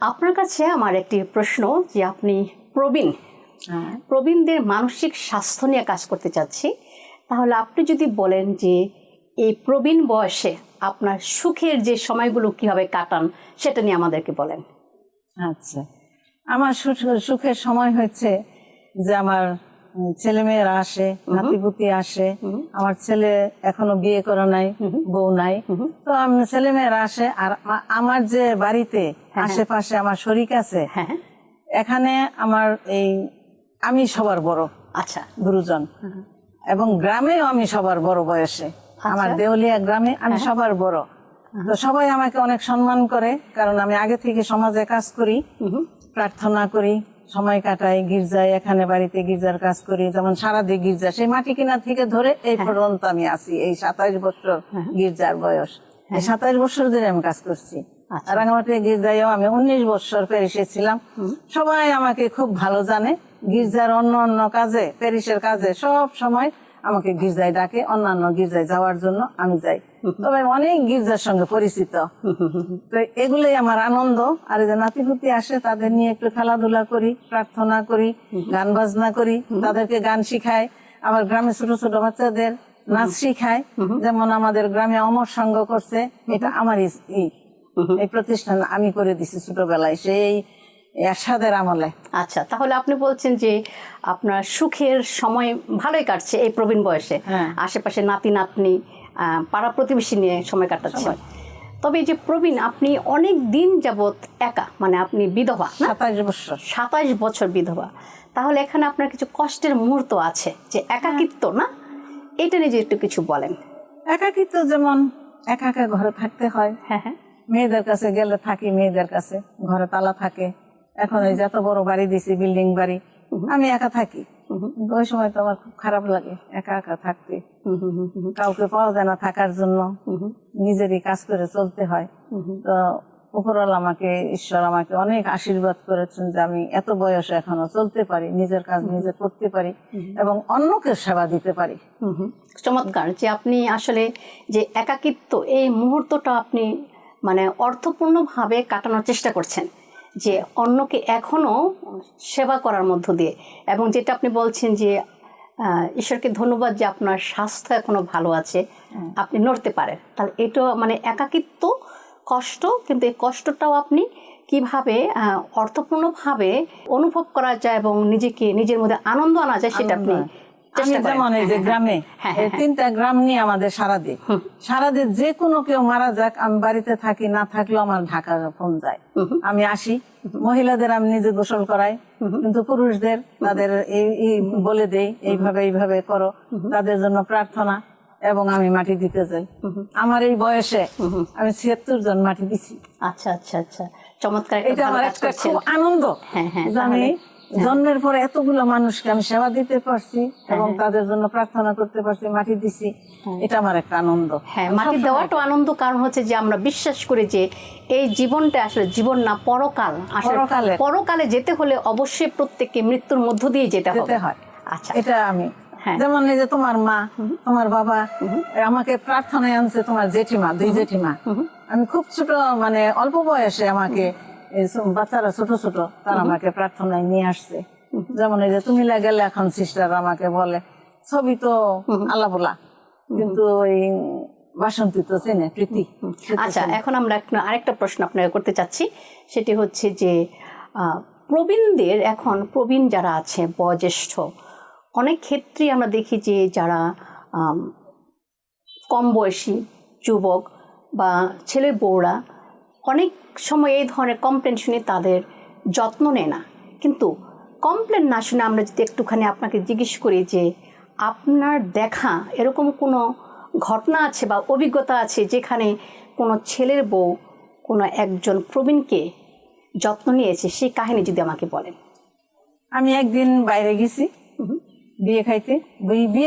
আপনার কাছে আমার একটি প্রশ্ন যে আপনি প্রবীণ প্রবীণদের মানসিক স্বাস্থ্য নিয়ে কাজ করতে চাচ্ছি, তাহলে আপনি যদি বলেন যে এই প্রবীণ বয়সে আপনার সুখের যে সময়গুলো কিভাবে কাটান সেটা নিয়ে আমাদেরকে বলেন। আচ্ছা, আমার সুখের সময় হচ্ছে যে আমার ছেলেমেয়েরা আসে, নাতিপুতি আসে। আমার ছেলে এখনো বিয়ে করা নাই, বউ নাই, তো ছেলেমেয়েরা আসে। আর আমার যে বাড়িতে আশেপাশে আমার শরিক আছে, এখানে আমার আমি সবার বড়, আচ্ছা, গুরুজন। এবং গ্রামেও আমি সবার বড় বয়সে, আমার দেউলিয়া গ্রামে আমি সবার বড়। তো সবাই আমাকে অনেক সম্মান করে, কারণ আমি আগে থেকে সমাজে কাজ করি, প্রার্থনা করি, সময় কাটাই গির্জায়। এখানে বাড়িতে গির্জার কাজ করি, যেমন সারাদিন গির্জা, সেই মাটি কিনা থেকে ধরে এই পর্যন্ত আমি আছি। এই 27 বছর গির্জার বয়স, এই 27 বছর ধরে আমি কাজ করছি। রাঙামাটি গির্জায়ও আমি 19 বছর প্যারিসে ছিলাম। সবাই আমাকে খুব ভালো জানে। গির্জার অন্য অন্য কাজে, প্যারিসের কাজে সব সময় আমাকে গির্জায় ডাকে, অন্যান্য গির্জায় যাওয়ার জন্য আমি যাই। তবে অনেক গির্জার সঙ্গে পরিচিত, তো এগুলোই আমার আনন্দ। আর যে নাতিপুতি আসে তাদের নিয়ে একটু খেলাধুলা করি, প্রার্থনা করি, গান বাজনা করি, তাদেরকে গান শিখাই। আমার গ্রামে ছোট ছোট বাচ্চাদের নাচ শিখায়, যেমন আমাদের গ্রামে অমর সংঘ করছে, এটা আমার এই প্রতিষ্ঠান আমি করে দিছি ছোটবেলায়, সেই এরশাদের আমলে। আচ্ছা, তাহলে আপনি বলছেন যে আপনার সুখের সময় ভালোই কাটছে এই প্রবীণ বয়সে, আশেপাশে নাতি নাতনি পাড়া প্রতিবেশী নিয়ে সময় কাটাচ্ছেন। তবে এই যে প্রবীণ, আপনি অনেক দিন যাবত একা, মানে আপনি বিধবা, 27 বছর বিধবা, তাহলে এখানে আপনার কিছু কষ্টের মুহূর্ত আছে, যে একাকিত্ব না, এটা নিয়ে যে একটু কিছু বলেন। একাকিত্ব যেমন একা একা ঘরে থাকতে হয়। মেয়েদের কাছে গেলে থাকি, মেয়েদের কাছে ঘরে তালা থাকে। এখন এই যত বড় বাড়ি দিছি, বিল্ডিং বাড়ি, আমি একা থাকি। ওই সময় তো আমার খুব খারাপ লাগে একা একা থাকতে, কাউকে পাওয়া যায় না থাকার জন্য, নিজেরই কাজ করে চলতে হয়। তো উপরওয়ালা আমাকে, ঈশ্বর আমাকে অনেক আশীর্বাদ করেছেন যে আমি এত বয়সে এখনো চলতে পারি, নিজের কাজ নিজে করতে পারি এবং অন্যকে সেবা দিতে পারি। চমৎকার যে আপনি আসলে যে একাকিত্ব এই মুহূর্তটা আপনি মানে অর্থপূর্ণভাবে কাটানোর চেষ্টা করছেন, যে অন্যকে এখনো সেবা করার মধ্য দিয়ে। এবং যেটা আপনি বলছেন যে ঈশ্বরকে ধন্যবাদ যে আপনার স্বাস্থ্য এখনো ভালো আছে, আপনি নড়তে পারেন। তাহলে এটা মানে একাকিত্ব কষ্ট, কিন্তু এই কষ্টটাও আপনি কিভাবে অর্থপূর্ণভাবে অনুভব করা যায় এবং নিজেকে, নিজের মধ্যে আনন্দ আনা যায়, সেটা আপনি যেমন এই যে গ্রামে 3টা গ্রাম নিয়ে আমাদের সারাদিন যে কোনো কেউ মারা যাক, আমি বাড়িতে থাকি, না থাকলেও আমার ঢাকা ফোন যায়, আমি আসি। মহিলাদের আমি নিজে গোসল করাই, কিন্তু পুরুষদের তাদের এই বলে দেই, এইভাবে করো, তাদের জন্য প্রার্থনা, এবং আমি মাটি দিতে যাই। আমার এই বয়সে আমি 76 জন মাটি দিছি। আচ্ছা আচ্ছা আচ্ছা, চমৎকার। এটা আমার একটা খুব আনন্দ, আমি জন্মের পরে এতগুলো মানুষকে আমি সেবা দিতে পারছি এবং তাদের জন্য প্রার্থনা করতে পারছি, মাটি দিছি, এটা আমার একটা আনন্দ। হ্যাঁ, মাটি দেওয়াটা আনন্দ, কারণ হচ্ছে যে আমরা বিশ্বাস করি যে এই জীবনটা আসলে জীবন না, পরকাল। পরকালে যেতে হলে অবশ্যই প্রত্যেককে মৃত্যুর মধ্য দিয়ে যেতে হয়। আচ্ছা, এটা আমি যেমন এই যে তোমার মা, তোমার বাবা আমাকে প্রার্থনায় আনছে, তোমার জেঠিমা, 2 জেঠিমা। আমি খুব ছোট, মানে অল্প বয়সে আমাকে বাচ্চারা ছোট ছোট, তারা আমাকে প্রার্থনায় নিয়ে আসছে। যেমন এই যে তুমি গেলে এখন সিস্টার আমাকে বলে, ছবি তো আল্লাহ বলা, কিন্তু ওই বাসন্তী তো চেনে, প্রীতি। আচ্ছা, এখন আমরা আরেকটা প্রশ্ন আপনাকে করতে চাচ্ছি, সেটি হচ্ছে যে প্রবীণদের, এখন প্রবীণ যারা আছে, বয়োজ্যেষ্ঠ, অনেক ক্ষেত্রেই আমরা দেখি যে যারা কম বয়সী যুবক বা ছেলে বউরা অনেক সময় এই ধরনের কমপ্লেন শুনে তাদের যত্ন নেয় না। কিন্তু কমপ্লেন না শুনে আমরা যদি একটুখানি আপনাকে জিজ্ঞেস করি যে আপনার দেখা এরকম কোনো ঘটনা আছে বা অভিজ্ঞতা আছে যেখানে কোনো ছেলের বউ কোনো একজন প্রবীণকে যত্ন নিয়েছে, সেই কাহিনী যদি আমাকে বলেন। আমি একদিন বাইরে গেছি বিয়ে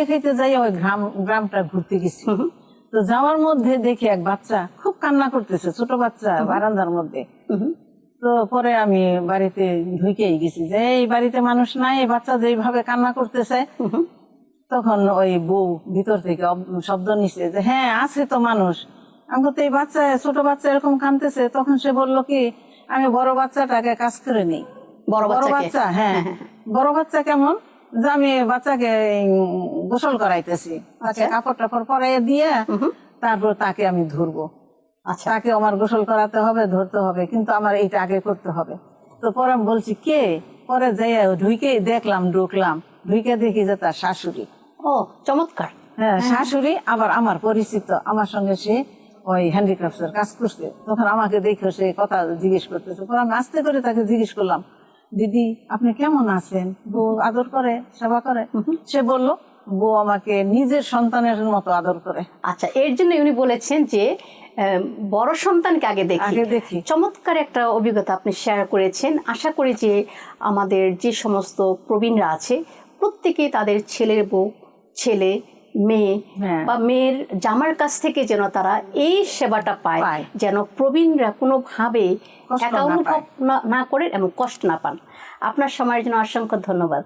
খাইতে যাই, ওই গ্রামটা ঘুরতে গেছি। তো যাওয়ার মধ্যে দেখি এক বাচ্চা খুব কান্না করতেছে, ছোট বাচ্চা, বারান্দার মধ্যে। তো পরে আমি বাড়িতে ঢুকেই গেছি যে এই বাড়িতে মানুষ নাই, এই বাচ্চা যেভাবে কান্না করতেছে। তখন ওই বউ ভিতর থেকে শব্দ নিছে যে হ্যাঁ আছে তো মানুষ। আমি তো এই বাচ্চা, ছোট বাচ্চা এরকম কাঁদতেছে। তখন সে বললো কি, আমি বড় বাচ্চাটাকে কাজ করে নিই। বড় বড় বাচ্চাকে? বাচ্চা, হ্যাঁ, বড় বাচ্চা কেমন, যে আমি বাচ্চাকে গোসল করাইতেছি, তাকে কাপড় টাপড় পরাইয়ে দিয়ে তারপর তাকে আমি ধরবো। আচ্ছা, তাকে আমার গোসল করাতে হবে, ধরতে হবে, কিন্তু আমার এইটা আগে করতে হবে। তো পরে আমি বলছি কে, পরে যাই ঢুকে দেখলাম, ঢুকলাম, ঢুকে দেখি যে তার শাশুড়ি। ও চমৎকার। হ্যাঁ, শাশুড়ি, আবার আমার পরিচিত, আমার সঙ্গে সে ওই হ্যান্ডিক্রাফটস এর কাজ করছে। তখন আমাকে দেখে সে কথা জিজ্ঞেস করতেছে, পরে আমি আস্তে করে তাকে জিজ্ঞেস করলাম, দিদি আপনি কেমন আছেন, বউ আদর করে, সেবা করে? সে বলল বউ আমাকে নিজের সন্তানের মতো আদর করে। আচ্ছা, এর জন্য উনি বলেছেন যে বড় সন্তানকে আগে আগে দেখি। চমৎকার একটা অভিজ্ঞতা আপনি শেয়ার করেছেন। আশা করি যে আমাদের যে সমস্ত প্রবীণরা আছে প্রত্যেকেই তাদের ছেলের বউ, ছেলে, মেয়ে হ্যাঁ। বা মেয়ের জামার কাছ থেকে যেন তারা এই সেবাটা পায়, যেন প্রবীণরা কোনোভাবে কষ্ট একা না অনুভব পায়। না করেন এবং কষ্ট না পান। আপনার সময়ের জন্য অসংখ্য ধন্যবাদ।